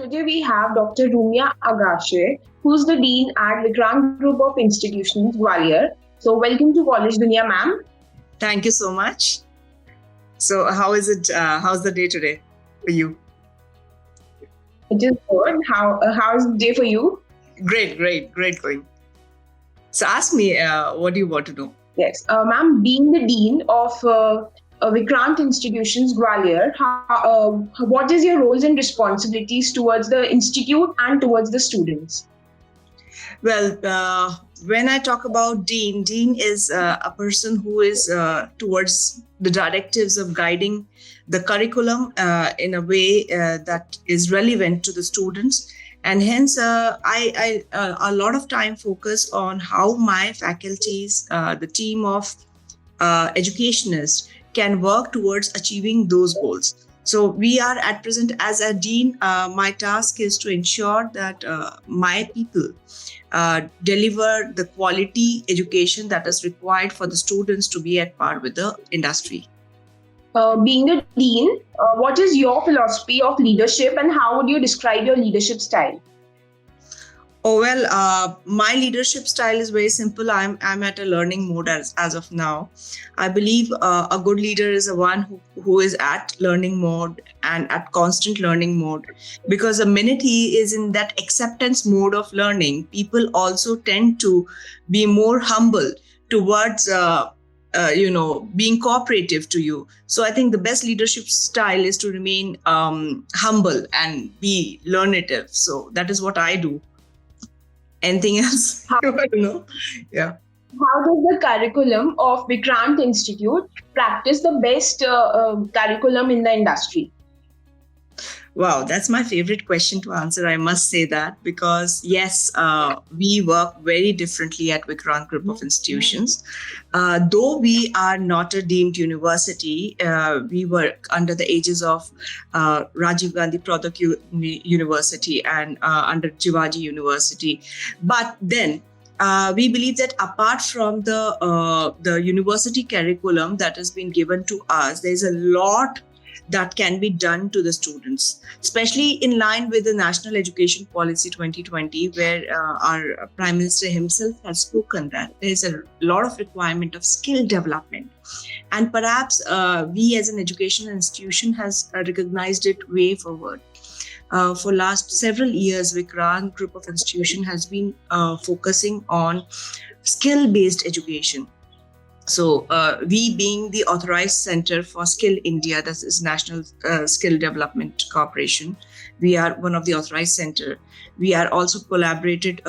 today we have Dr. Rumiya Agashe, who's the Dean at Vikrant Group of Institutions, Gwalior. So, welcome to Collegedunia, ma'am. Thank you so much. So, how is it? How's the day today for you? It is good. How is the day for you? Great going. So, ask me, what do you want to know? Yes, ma'am. Being the Dean of Vikrant Institutions, Gwalior, what is your roles and responsibilities towards the institute and towards the students? Well, when I talk about Dean is a person who is towards the directives of guiding the curriculum in a way that is relevant to the students. And hence, I a lot of time focus on how my faculties, the team of educationists can work towards achieving those goals. So we are at present as a dean, my task is to ensure that my people deliver the quality education that is required for the students to be at par with the industry. Being the dean, what is your philosophy of leadership and how would you describe your leadership style? Oh, well, my leadership style is very simple. I'm at a learning mode as of now. I believe a good leader is the one who is at learning mode and at constant learning mode. Because the minute he is in that acceptance mode of learning, people also tend to be more humble towards being cooperative to you. So I think the best leadership style is to remain humble and be learnative. So that is what I do. Anything else? I don't know. Yeah. How does the curriculum of Vikrant Institute practice the best curriculum in the industry? Wow, that's my favorite question to answer. I must say that because yes, we work very differently at Vikrant Group of Institutions. Though we are not a deemed university, we work under the aegis of Rajiv Gandhi Praduk University and under Jivaji University. But then we believe that apart from the university curriculum that has been given to us, there's a lot that can be done to the students, especially in line with the National Education Policy 2020, where our Prime Minister himself has spoken that there's a lot of requirement of skill development. And perhaps we as an educational institution has recognized it way forward. For last several years, Vikrant Group of Institution has been focusing on skill-based education. So we being the authorized center for Skill India, that is National Skill Development Corporation, we are one of the authorized center. We are also collaborated,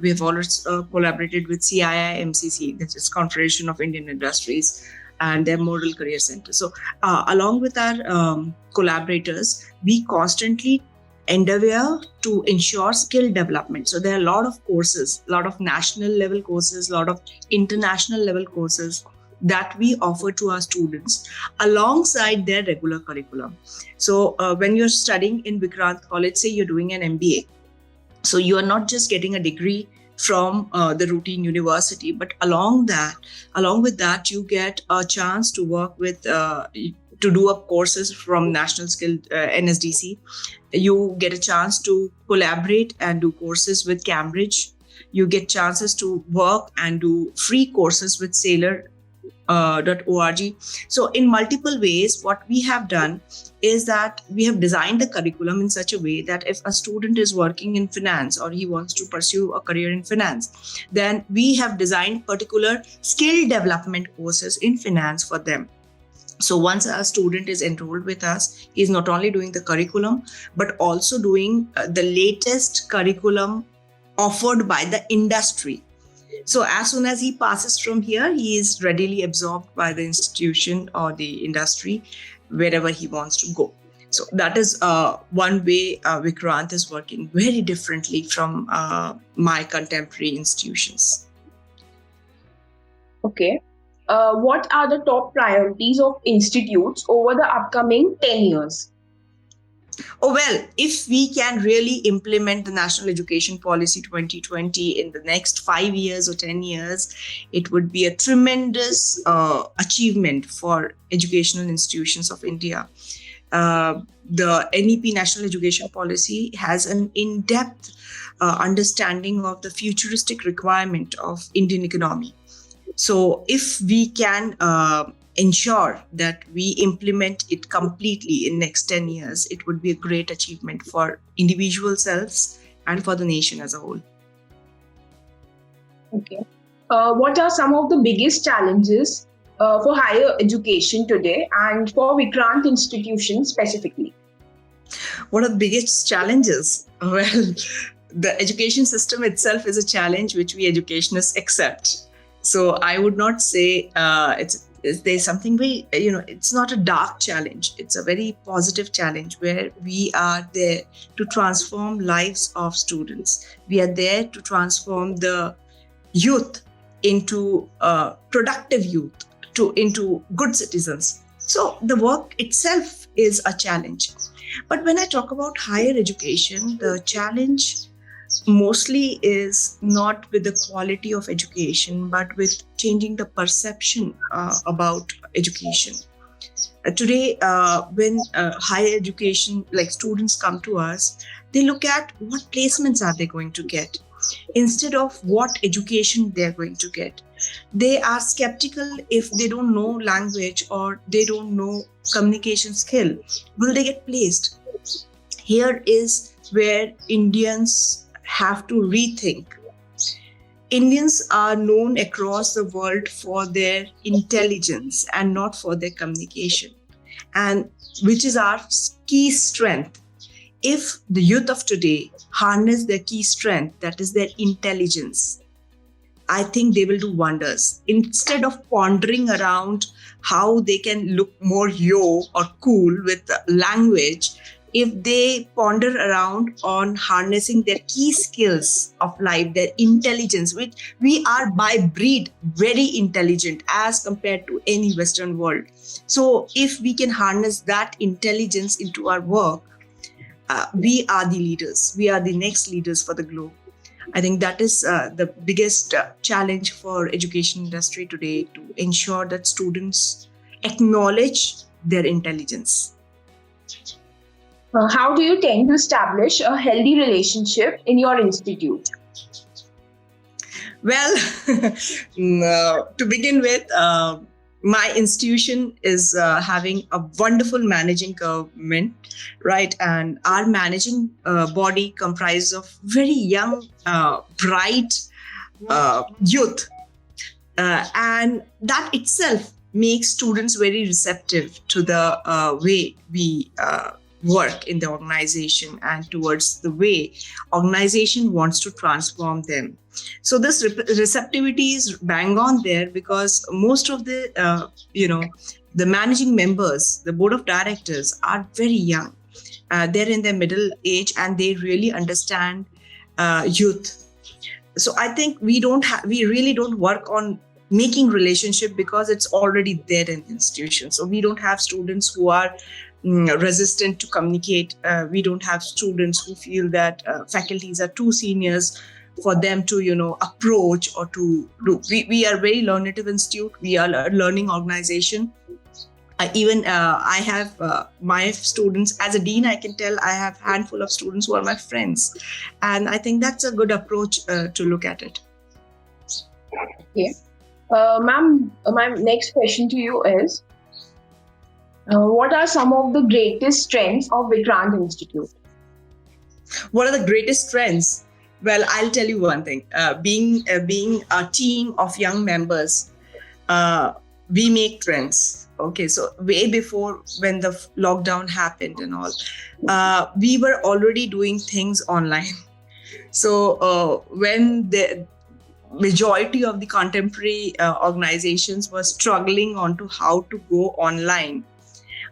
we have always collaborated with CII MCC, that is Confederation of Indian Industries, and their Model Career Center. So along with our collaborators, we constantly endeavor to ensure skill development. So there are a lot of courses, a lot of national level courses, a lot of international level courses that we offer to our students alongside their regular curriculum. So when you're studying in Vikrant College, say you're doing an MBA, so you are not just getting a degree from the routine university, but along with that, you get a chance to work with to do up courses from National Skill NSDC. You get a chance to collaborate and do courses with Cambridge. You get chances to work and do free courses with Sailor.org. So in multiple ways, what we have done is that we have designed the curriculum in such a way that if a student is working in finance or he wants to pursue a career in finance, then we have designed particular skill development courses in finance for them. So once a student is enrolled with us, he's not only doing the curriculum, but also doing the latest curriculum offered by the industry. So as soon as he passes from here, he is readily absorbed by the institution or the industry, wherever he wants to go. So that is one way Vikrant is working very differently from my contemporary institutions. Okay. What are the top priorities of institutes over the upcoming 10 years? Oh, well, if we can really implement the National Education Policy 2020 in the next 5 years or 10 years, it would be a tremendous achievement for educational institutions of India. The NEP, National Education Policy, has an in-depth understanding of the futuristic requirement of Indian economy. So if we can ensure that we implement it completely in next 10 years, it would be a great achievement for individual selves and for the nation as a whole. Okay. What are some of the biggest challenges for higher education today and for Vikrant institutions specifically? What are the biggest challenges? Well, the education system itself is a challenge which we educationists accept. So I would not say there's something it's not a dark challenge. It's a very positive challenge where we are there to transform lives of students. We are there to transform the youth into productive youth, into good citizens. So the work itself is a challenge. But when I talk about higher education, the challenge mostly is not with the quality of education, but with changing the perception about education. Today, when higher education, like students come to us, they look at what placements are they going to get instead of what education they're going to get. They are skeptical if they don't know language or they don't know communication skill. Will they get placed? Here is where Indians have to rethink. Indians are known across the world for their intelligence and not for their communication, and which is our key strength. If the youth of today harness their key strength, that is their intelligence, I think they will do wonders. Instead of pondering around how they can look more yo or cool with language, if they ponder around on harnessing their key skills of life, their intelligence, which we are by breed very intelligent as compared to any Western world. So if we can harness that intelligence into our work, we are the leaders. We are the next leaders for the globe. I think that is the biggest challenge for education industry today, to ensure that students acknowledge their intelligence. How do you tend to establish a healthy relationship in your institute? Well, to begin with, my institution is having a wonderful managing government, right? And our managing body comprises of very young, bright youth. And that itself makes students very receptive to the way we work in the organization and towards the way organization wants to transform them. So this receptivity is bang on there, because most of the the managing members, the board of directors, are very young. They're in their middle age and they really understand youth. So I think we really don't work on making relationship, because it's already there in the institution. So we don't have students who are resistant to communicate. We don't have students who feel that faculties are too seniors for them to approach or to do. We are very learnative institute. We are a learning organization. I have my students, as a dean, I can tell I have a handful of students who are my friends, and I think that's a good approach to look at it. Okay. Ma'am, my next question to you is, what are some of the greatest strengths of Vikrant Institute? What are the greatest strengths? Well, I'll tell you one thing. Being a team of young members, we make trends. Okay, so way before when the lockdown happened and all, we were already doing things online. So when the majority of the contemporary organizations were struggling onto how to go online,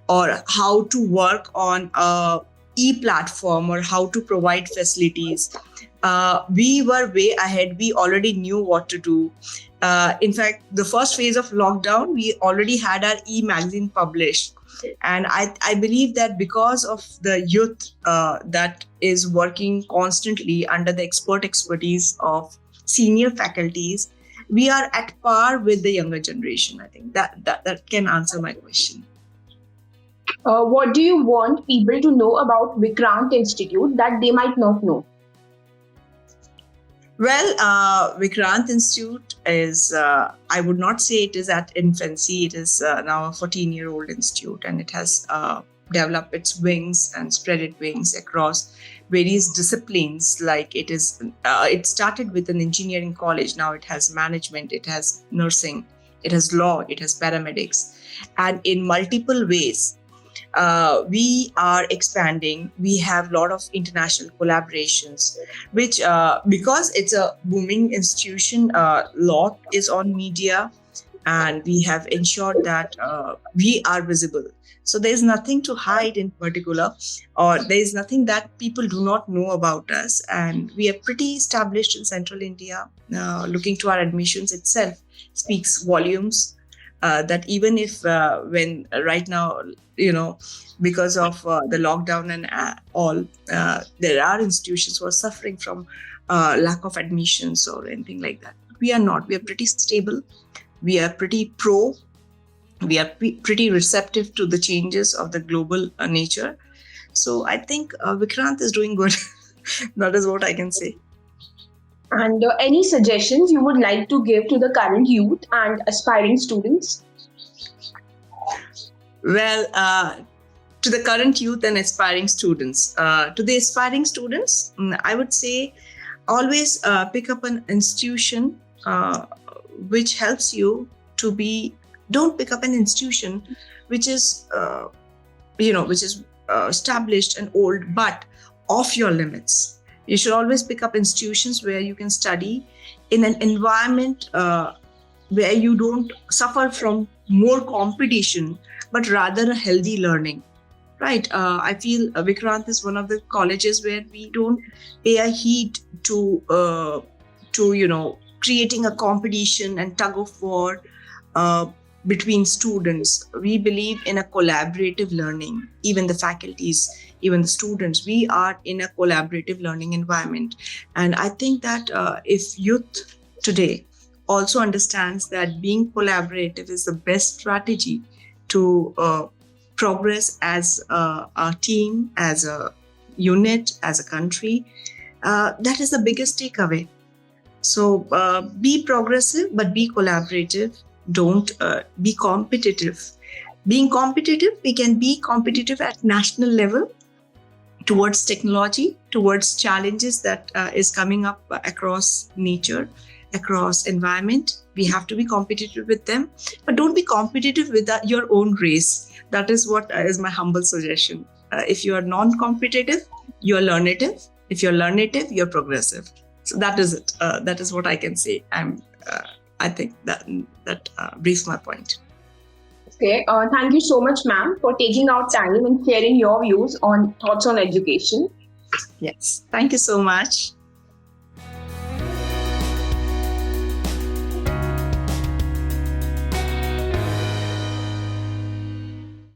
or how to work on a e-platform, or how to provide facilities, we were way ahead. We already knew what to do. In fact, the first phase of lockdown, we already had our e-magazine published. And I believe that because of the youth that is working constantly under the expertise of senior faculties, we are at par with the younger generation. I think that can answer my question. What do you want people to know about Vikrant Institute that they might not know? Well, Vikrant Institute is, I would not say it is at infancy. It is now a 14-year-old institute, and it has developed its wings and spread its wings across various disciplines. Like it started with an engineering college. Now it has management, it has nursing, it has law, it has paramedics, and in multiple ways we are expanding. We have a lot of international collaborations, which because it's a booming institution, a lot is on media, and we have ensured that we are visible. So there's nothing to hide in particular, or there's nothing that people do not know about us. And we are pretty established in Central India. Looking to our admissions itself speaks volumes. That even if when right now, because of the lockdown and all, there are institutions who are suffering from lack of admissions or anything like that. We are not. We are pretty stable. We are pretty pro. We are pretty receptive to the changes of the global nature. So I think Vikrant is doing good. That is what I can say. And any suggestions you would like to give to the current youth and aspiring students? Well, to the current youth and aspiring students, to the aspiring students, I would say always pick up an institution which helps you to be. Don't pick up an institution which is, established and old, but off your limits. You should always pick up institutions where you can study in an environment where you don't suffer from more competition, but rather a healthy learning. Right. I feel Vikrant is one of the colleges where we don't pay a heed to creating a competition and tug of war between students. We believe in a collaborative learning. Even the faculties, even the students, we are in a collaborative learning environment. And I think that if youth today also understands that being collaborative is the best strategy to progress as a team, as a unit, as a country, that is the biggest takeaway. So be progressive, but be collaborative. Don't be competitive. Being competitive, we can be competitive at national level towards technology, towards challenges that is coming up across nature, across environment. We have to be competitive with them, but don't be competitive with your own race. That is what is my humble suggestion. If you are non-competitive, you are learnative. If you're learnative, you're progressive. So that is it. That is what I can say. I think that briefs my point. Okay. Thank you so much, ma'am, for taking out time and sharing your views on thoughts on education. Yes. Thank you so much.